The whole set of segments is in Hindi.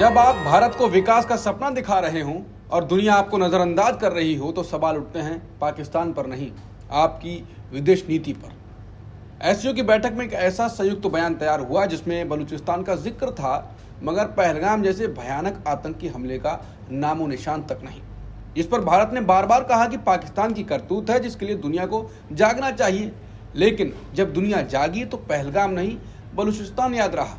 जब आप भारत को विकास का सपना दिखा रहे हों और दुनिया आपको नजरअंदाज कर रही हो तो सवाल उठते हैं पाकिस्तान पर नहीं, आपकी विदेश नीति पर। एससीओ की बैठक में एक ऐसा संयुक्त बयान तैयार हुआ जिसमें बलूचिस्तान का जिक्र था, मगर पहलगाम जैसे भयानक आतंकी हमले का नामो निशान तक नहीं। इस पर भारत ने बार बार कहा कि पाकिस्तान की करतूत है जिसके लिए दुनिया को जागना चाहिए, लेकिन जब दुनिया जागी तो पहलगाम नहीं बलूचिस्तान याद रहा।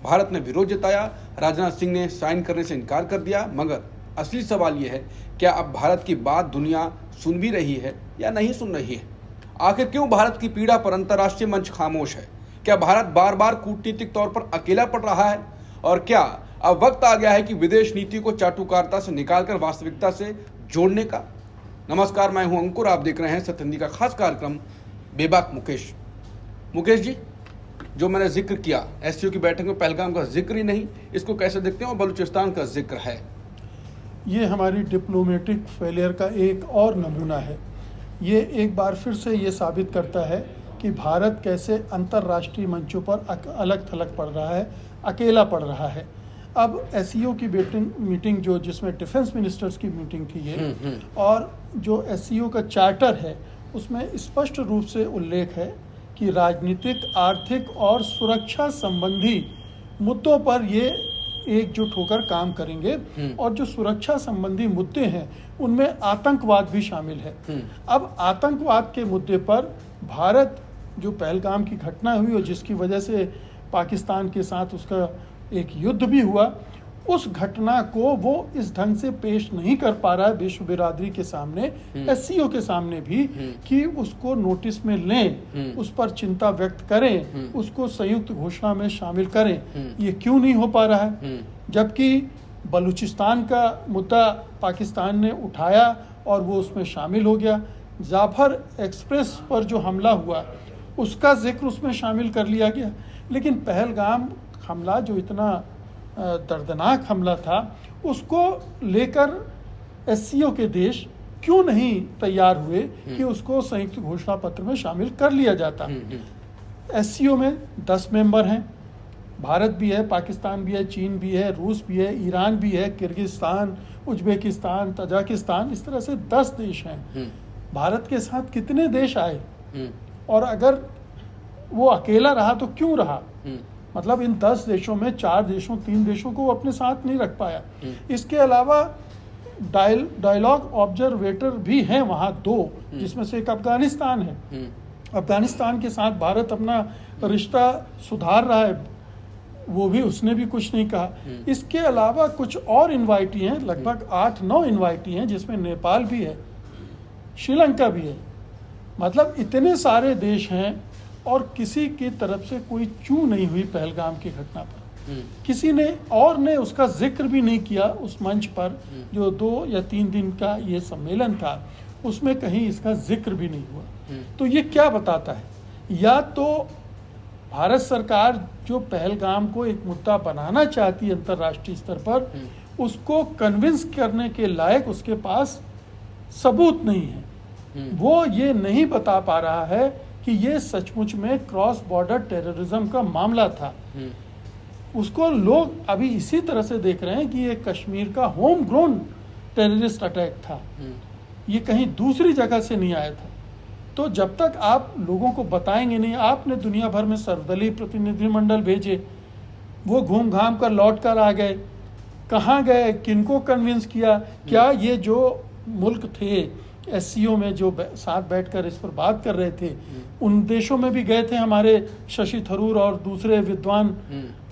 भारत ने विरोध जताया, राजनाथ सिंह ने साइन करने से इनकार कर दिया, मगर असली सवाल यह है, क्या अब भारत की बात दुनिया सुन भी रही है या नहीं सुन रही है? आखिर क्यों भारत की पीड़ा पर अंतर्राष्ट्रीय मंच खामोश है? क्या भारत बार बार कूटनीतिक तौर पर अकेला पड़ रहा है? और क्या अब वक्त आ गया है कि विदेश नीति को चाटुकारिता से निकालकर वास्तविकता से जोड़ने का? नमस्कार, मैं हूं अंकुर, आप देख रहे हैं सत्य हिंदी का खास कार्यक्रम बेबाक मुकेश। मुकेश जी, जो मैंने जिक्र किया, एससीओ की बैठक में पहलगाम का जिक्र ही नहीं, इसको कैसे देखते हैं? और बलूचिस्तान का जिक्र है। ये हमारी डिप्लोमेटिक फेलियर का एक और नमूना है। ये एक बार फिर से ये साबित करता है कि भारत कैसे अंतर्राष्ट्रीय मंचों पर अलग थलग पड़ रहा है, अकेला पड़ रहा है। अब एससीओ की मीटिंग जो जिसमें डिफेंस मिनिस्टर्स की मीटिंग थी ये, और जो एससीओ का चार्टर है उसमें स्पष्ट रूप से उल्लेख है कि राजनीतिक, आर्थिक और सुरक्षा संबंधी मुद्दों पर ये एकजुट होकर काम करेंगे। और जो सुरक्षा संबंधी मुद्दे हैं उनमें आतंकवाद भी शामिल है। अब आतंकवाद के मुद्दे पर भारत, जो पहलगाम की घटना हुई और जिसकी वजह से पाकिस्तान के साथ उसका एक युद्ध भी हुआ, उस घटना को वो इस ढंग से पेश नहीं कर पा रहा है विश्व बिरादरी के सामने, एससीओ के सामने भी, कि उसको नोटिस में लें, उस पर चिंता व्यक्त करें, उसको संयुक्त घोषणा में शामिल करें। ये क्यों नहीं हो पा रहा है? जबकि बलूचिस्तान का मुद्दा पाकिस्तान ने उठाया और वो उसमें शामिल हो गया। जाफर एक्सप्रेस पर जो हमला हुआ उसका जिक्र उसमें शामिल कर लिया गया, लेकिन पहलगाम हमला जो इतना दर्दनाक हमला था उसको लेकर एससीओ के देश क्यों नहीं तैयार हुए कि उसको संयुक्त घोषणा पत्र में शामिल कर लिया जाता? एससीओ में 10 मेंबर हैं, भारत भी है, पाकिस्तान भी है, चीन भी है, रूस भी है, ईरान भी है, किर्गिस्तान, उज्बेकिस्तान, तजाकिस्तान, इस तरह से 10 देश हैं। भारत के साथ कितने देश आए? और अगर वो अकेला रहा तो क्यों रहा? मतलब इन 10 देशों में 4 देशों, 3 देशों को वो अपने साथ नहीं रख पाया। इसके अलावा डायलॉग ऑब्जर्वेटर भी हैं वहाँ 2, जिसमें से एक अफगानिस्तान है। अफगानिस्तान के साथ भारत अपना रिश्ता सुधार रहा है, वो भी, उसने भी कुछ नहीं कहा। इसके अलावा कुछ और इन्वाइटी हैं, लगभग 8-9 इन्वाइटी हैं, जिसमें नेपाल भी है, श्रीलंका भी है। मतलब इतने सारे देश हैं और किसी की तरफ से कोई चू नहीं हुई पहलगाम की घटना पर। किसी ने उसका जिक्र भी नहीं किया उस मंच पर, जो 2 या 3 दिन का ये सम्मेलन था, उसमें कहीं इसका जिक्र भी नहीं हुआ। तो ये क्या बताता है? या तो भारत सरकार जो पहलगाम को एक मुद्दा बनाना चाहती है अंतर्राष्ट्रीय स्तर पर, उसको कन्विंस करने के लायक उसके पास सबूत नहीं है। वो ये नहीं बता पा रहा है कि ये सचमुच में क्रॉस बॉर्डर टेररिज्म का मामला था। उसको लोग अभी इसी तरह से देख रहे हैं कि ये कश्मीर का होम ग्रोन टेररिस्ट अटैक था, ये कहीं दूसरी जगह से नहीं आया था। तो जब तक आप लोगों को बताएंगे नहीं, आपने दुनिया भर में सर्वदलीय प्रतिनिधिमंडल भेजे, वो घूम घाम कर लौट कर आ गए, कहाँ गए, किनको कन्विंस किया? क्या ये जो मुल्क थे एससीओ में जो साथ बैठकर इस पर बात कर रहे थे, उन देशों में भी गए थे हमारे शशि थरूर और दूसरे विद्वान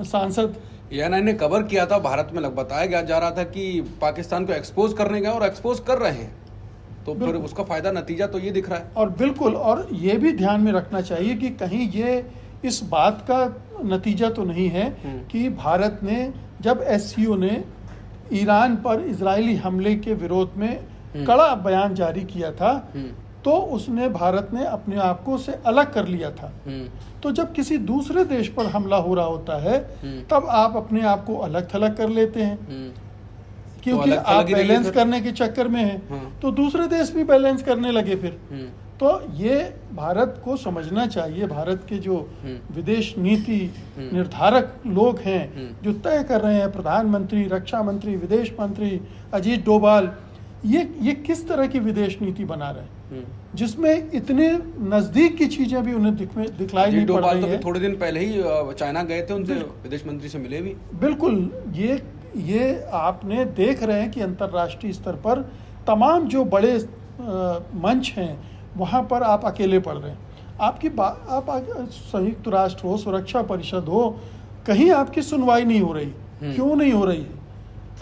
सांसद? एएनआई ने कवर किया था, भारत में बताया जा रहा था कि पाकिस्तान को एक्सपोज करने गए और एक्सपोज कर रहे हैं, तो फिर उसका फायदा, नतीजा तो ये दिख रहा है। और बिल्कुल, और ये भी ध्यान में रखना चाहिए कि कहीं ये इस बात का नतीजा तो नहीं है कि भारत ने, जब एससीओ ने ईरान पर इजरायली हमले के विरोध में कड़ा बयान जारी किया था, तो उसने, भारत ने अपने आप को से अलग कर लिया था। तो जब किसी दूसरे देश पर हमला हो रहा होता है तब आप अपने आप को अलग थलग कर लेते हैं, क्योंकि आप बैलेंस करने के चक्कर में हैं। तो दूसरे देश भी बैलेंस करने लगे फिर। तो ये भारत को समझना चाहिए, भारत के जो विदेश नीति निर्धारक लोग हैं जो तय कर रहे हैं, प्रधानमंत्री, रक्षा मंत्री, विदेश मंत्री अजीत डोभाल, ये किस तरह की विदेश नीति बना रहे हैं जिसमें इतने नजदीक की चीजें भी उन्हें दिखलाई नहीं पड़ रही है। थोड़े दिन पहले ही चाइना गए थे, उनसे विदेश मंत्री से मिले भी। बिल्कुल, ये आपने देख रहे हैं कि अंतर्राष्ट्रीय स्तर पर तमाम जो बड़े मंच हैं वहाँ पर आप अकेले पड़ रहे हैं। आप संयुक्त राष्ट्र हो, सुरक्षा परिषद हो, कहीं आपकी सुनवाई नहीं हो रही। क्यों नहीं हो रही है?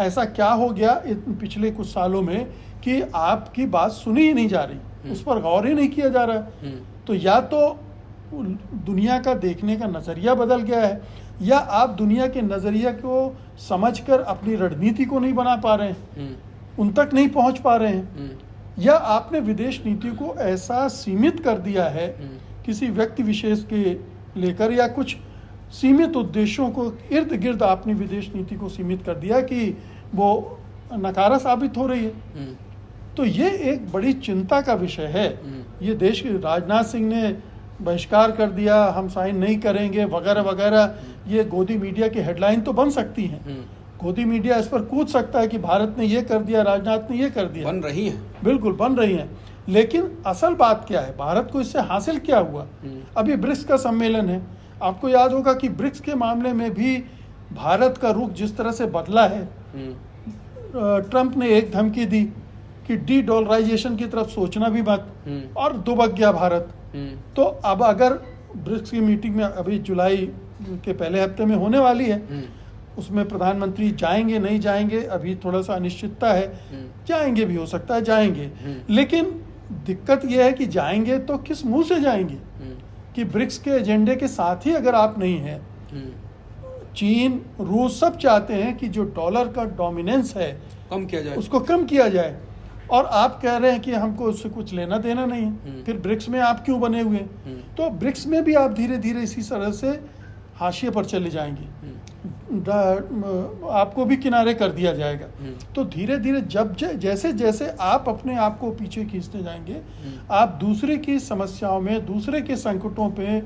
ऐसा क्या हो गया पिछले कुछ सालों में कि आपकी बात सुनी ही नहीं जा रही, उस पर गौर ही नहीं किया जा रहा। तो या तो दुनिया का देखने का नज़रिया बदल गया है, या आप दुनिया के नज़रिया को समझकर अपनी रणनीति को नहीं बना पा रहे हैं, उन तक नहीं पहुंच पा रहे हैं, या आपने विदेश नीति को ऐसा सीमित कर दिया है किसी व्यक्ति विशेष के लेकर, या कुछ सीमित उद्देश्यों को इर्द गिर्द आपने विदेश नीति को सीमित कर दिया कि वो नकारा साबित हो रही है। तो ये एक बड़ी चिंता का विषय है। ये देश के राजनाथ सिंह ने बहिष्कार कर दिया, हम साइन नहीं करेंगे वगैरह वगैरह, ये गोदी मीडिया की हेडलाइन तो बन सकती हैं। गोदी मीडिया इस पर कूद सकता है कि भारत ने ये कर दिया, राजनाथ ने ये कर दिया। बन रही है, बिल्कुल बन रही हैं, लेकिन असल बात क्या है, भारत को इससे हासिल क्या हुआ? अभी ब्रिक्स का सम्मेलन है, आपको याद होगा कि ब्रिक्स के मामले में भी भारत का रुख जिस तरह से बदला है, ट्रंप ने एक धमकी दी कि डी डॉलराइजेशन की तरफ सोचना भी मत, और दुबक गया भारत। तो अब अगर ब्रिक्स की मीटिंग में अभी जुलाई के पहले हफ्ते में होने वाली है, उसमें प्रधानमंत्री जाएंगे नहीं जाएंगे अभी थोड़ा सा अनिश्चितता है, जाएंगे भी हो सकता है, जाएंगे, लेकिन दिक्कत यह है कि जाएंगे तो किस मुंह से जाएंगे कि ब्रिक्स के एजेंडे के साथ ही अगर आप नहीं हैं। चीन, रूस सब चाहते हैं कि जो डॉलर का डोमिनेंस है कम किया जाए, उसको कम किया जाए, और आप कह रहे हैं कि हमको उससे कुछ लेना देना नहीं है। फिर ब्रिक्स में आप क्यों बने हुए हैं? तो ब्रिक्स में भी आप धीरे धीरे इसी तरह से हाशिए पर चले जाएंगे, आपको भी किनारे कर दिया जाएगा। तो धीरे धीरे जैसे जैसे आप अपने आप को पीछे खींचते जाएंगे, आप दूसरे की समस्याओं में, दूसरे के संकटों पे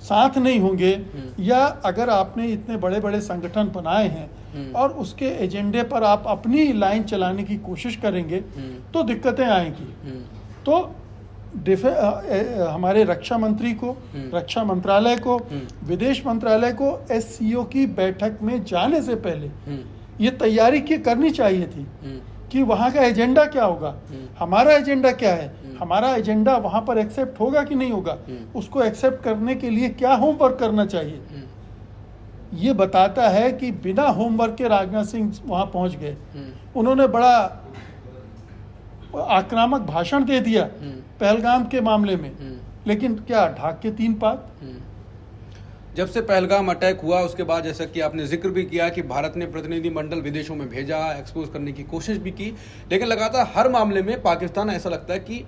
साथ नहीं होंगे, या अगर आपने इतने बड़े बड़े संगठन बनाए हैं और उसके एजेंडे पर आप अपनी लाइन चलाने की कोशिश करेंगे तो दिक्कतें आएंगी। तो हमारे रक्षा मंत्री को, रक्षा मंत्रालय को, विदेश मंत्रालय को SCO की बैठक में जाने से पहले ये तैयारी करनी चाहिए थी कि वहाँ का एजेंडा क्या होगा, हमारा एजेंडा क्या है, हमारा एजेंडा वहाँ पर एक्सेप्ट होगा कि नहीं होगा, उसको एक्सेप्ट करने के लिए क्या होमवर्क करना चाहिए। ये बताता है कि बिना होमवर्क के राजनाथ सिंह वहाँ पहुँच गए, उन्होंने बड़ा आक्रामक भाषण दे दिया पहलगाम के मामले में, लेकिन क्या ढाक के 3 पात। जब से पहलगाम अटैक हुआ उसके बाद, जैसा कि आपने जिक्र भी किया कि भारत ने प्रतिनिधिमंडल विदेशों में भेजा, एक्सपोज करने की कोशिश भी की, लेकिन लगातार हर मामले में पाकिस्तान ऐसा लगता है कि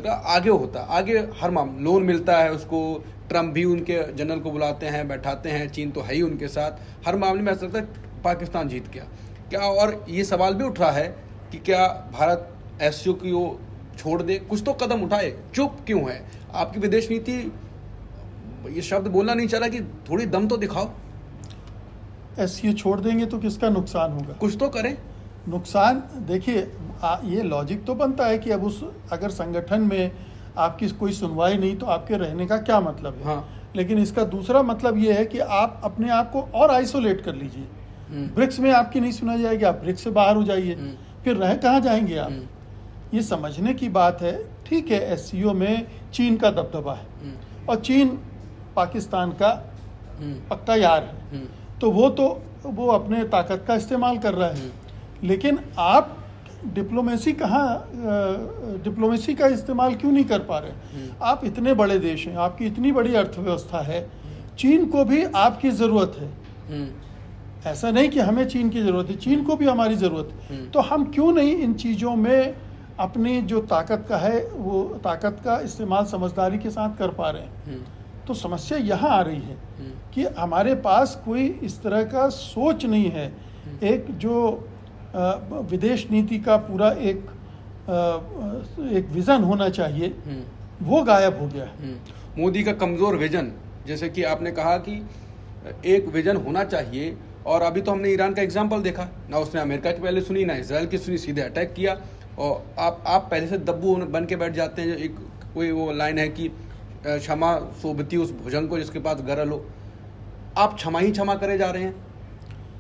आगे होता, आगे हर मामला लोन मिलता है उसको, ट्रंप भी उनके जनरल को बुलाते हैं, बैठाते हैं, चीन तो है ही उनके साथ, हर मामले में ऐसा लगता है पाकिस्तान जीत गया क्या। और ये सवाल भी उठ रहा है कि क्या भारत SCO की वो छोड़ दे, कुछ तो कदम उठाए, चुप क्यों है? आपकी विदेश नीति, ये शब्द बोलना नहीं चाह रहा कि थोड़ी दम तो दिखाओ। SCO छोड़ देंगे तो किसका नुकसान होगा? कुछ तो करें। नुकसान देखिए, ये लॉजिक तो बनता है कि अब अगर संगठन में आपकी कोई सुनवाई नहीं तो आपके रहने का क्या मतलब है। हाँ। लेकिन इसका दूसरा मतलब ये है कि आप अपने आप को और आइसोलेट कर लीजिए। ब्रिक्स में आपकी नहीं सुना जाएगी, आप ब्रिक्स से बाहर हो जाइए, फिर रह कहाँ जाएंगे आप? ये समझने की बात है। ठीक है, SCO में चीन का दबदबा है और चीन पाकिस्तान का पक्का यार है, तो वो अपने ताकत का इस्तेमाल कर रहा है, लेकिन आप डिप्लोमेसी का इस्तेमाल क्यों नहीं कर पा रहे? आप इतने बड़े देश हैं, आपकी इतनी बड़ी अर्थव्यवस्था है, चीन को भी आपकी ज़रूरत है। ऐसा नहीं कि हमें चीन की ज़रूरत है, चीन को भी हमारी ज़रूरत है। तो हम क्यों नहीं इन चीज़ों में अपनी जो ताकत का है वो ताकत का इस्तेमाल समझदारी के साथ कर पा रहे हैं? तो समस्या यहाँ आ रही है कि हमारे पास कोई इस तरह का सोच नहीं है। एक जो विदेश नीति का पूरा एक विज़न होना चाहिए वो गायब हो गया। मोदी का कमजोर विजन, जैसे कि आपने कहा कि एक विजन होना चाहिए, और अभी तो हमने ईरान का एग्जाम्पल देखा ना, उसने अमेरिका की पहले सुनी ना इसराइल की सुनी, सीधे अटैक किया। और आप पहले से दब्बू बन के बैठ जाते हैं। एक कोई वो लाइन है कि क्षमा सोबती उस भुजंग को जिसके पास गरल हो। आप क्षमा ही क्षमा करे जा रहे हैं,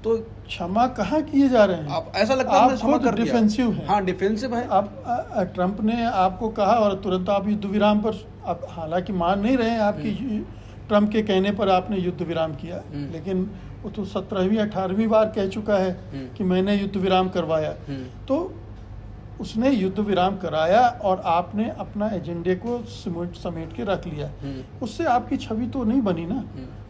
तो क्षमा कहाँ किए जा रहे हैं? आप ऐसा लगता है आप हमने क्षमा खुद कर दिया। डिफेंसिव हैं। हाँ, डिफेंसिव है। आप ट्रंप ने आपको कहा और तुरंत आप युद्ध विराम पर, आप हालांकि मान नहीं रहे हैं आपकी ट्रंप के कहने पर आपने युद्ध विराम किया, लेकिन वो तो 17वीं 18वीं बार कह चुका है कि मैंने युद्ध विराम करवाया। तो उसने युद्ध विराम कराया और आपने अपना एजेंडे को समेट के रख लिया। उससे आपकी छवि तो नहीं बनी ना,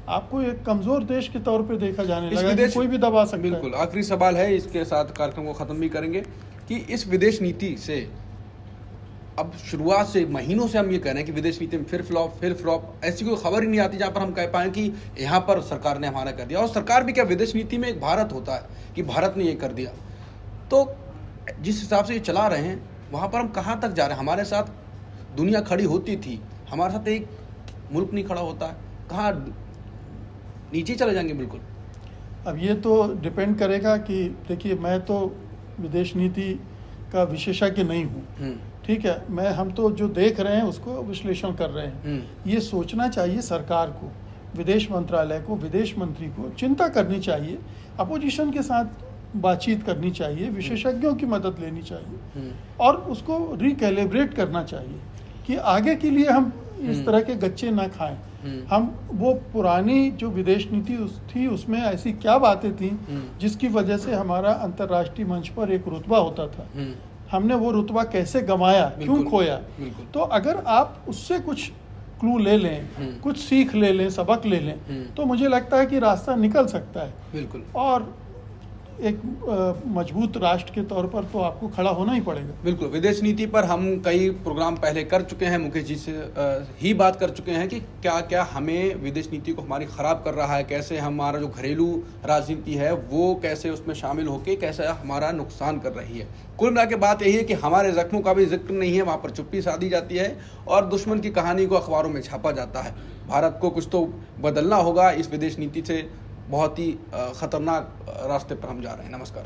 आपको एक कमजोर देश के तौर पे देखा जाने लगा कि कोई भी दबा सकता है। बिल्कुल, आखिरी सवाल है, इसके साथ कार्यक्रम को खत्म भी करेंगे, कि इस विदेश नीति से अब शुरुआत से महीनों से हम ये कह रहे हैं कि विदेश नीति में फिर फ्लॉप, ऐसी कोई खबर ही नहीं आती जहां पर हम कह पाएं कि यहाँ पर सरकार ने हमारा कर दिया। और सरकार भी क्या, विदेश नीति में एक भारत होता है कि भारत ने ये कर दिया। तो जिस हिसाब से ये चला रहे हैं, वहां पर हम कहाँ तक जा रहे हैं? हमारे साथ दुनिया खड़ी होती थी, हमारे साथ एक मुल्क नहीं खड़ा होता है, कहाँ नीचे चले जाएंगे बिल्कुल। अब ये तो डिपेंड करेगा कि देखिए, मैं तो विदेश नीति का विशेषज्ञ नहीं हूँ, ठीक है, हम तो जो देख रहे हैं उसको विश्लेषण कर रहे हैं। ये सोचना चाहिए सरकार को, विदेश मंत्रालय को, विदेश मंत्री को चिंता करनी चाहिए, अपोजिशन के साथ बातचीत करनी चाहिए, विशेषज्ञों की मदद लेनी चाहिए और उसको रिकैलिब्रेट करना चाहिए कि आगे के लिए हम इस तरह के गच्चे ना खाएं। हम वो पुरानी जो विदेश नीति थी उसमें ऐसी क्या बातें थी जिसकी वजह से हमारा अंतर्राष्ट्रीय मंच पर एक रुतबा होता था, हमने वो रुतबा कैसे गंवाया, क्यों खोया? तो अगर आप उससे कुछ क्लू ले लें, कुछ सीख ले लें, सबक ले लें, तो मुझे लगता है कि रास्ता निकल सकता है। बिल्कुल। और एक मजबूत राष्ट्र के तौर पर तो आपको खड़ा होना ही पड़ेगा। बिल्कुल। विदेश नीति पर हम कई प्रोग्राम पहले कर चुके हैं, मुकेश जी से ही बात कर चुके हैं कि क्या क्या हमें विदेश नीति को हमारी खराब कर रहा है, कैसे हमारा जो घरेलू राजनीति है वो कैसे उसमें शामिल होकर कैसे हमारा नुकसान कर रही है। कुल मिला के बात यही है कि हमारे जख्मों का भी जिक्र नहीं है, वहाँ पर चुप्पी साधी जाती है और दुश्मन की कहानी को अखबारों में छापा जाता है। भारत को कुछ तो बदलना होगा, इस विदेश नीति से बहुत ही खतरनाक रास्ते पर हम जा रहे हैं। नमस्कार।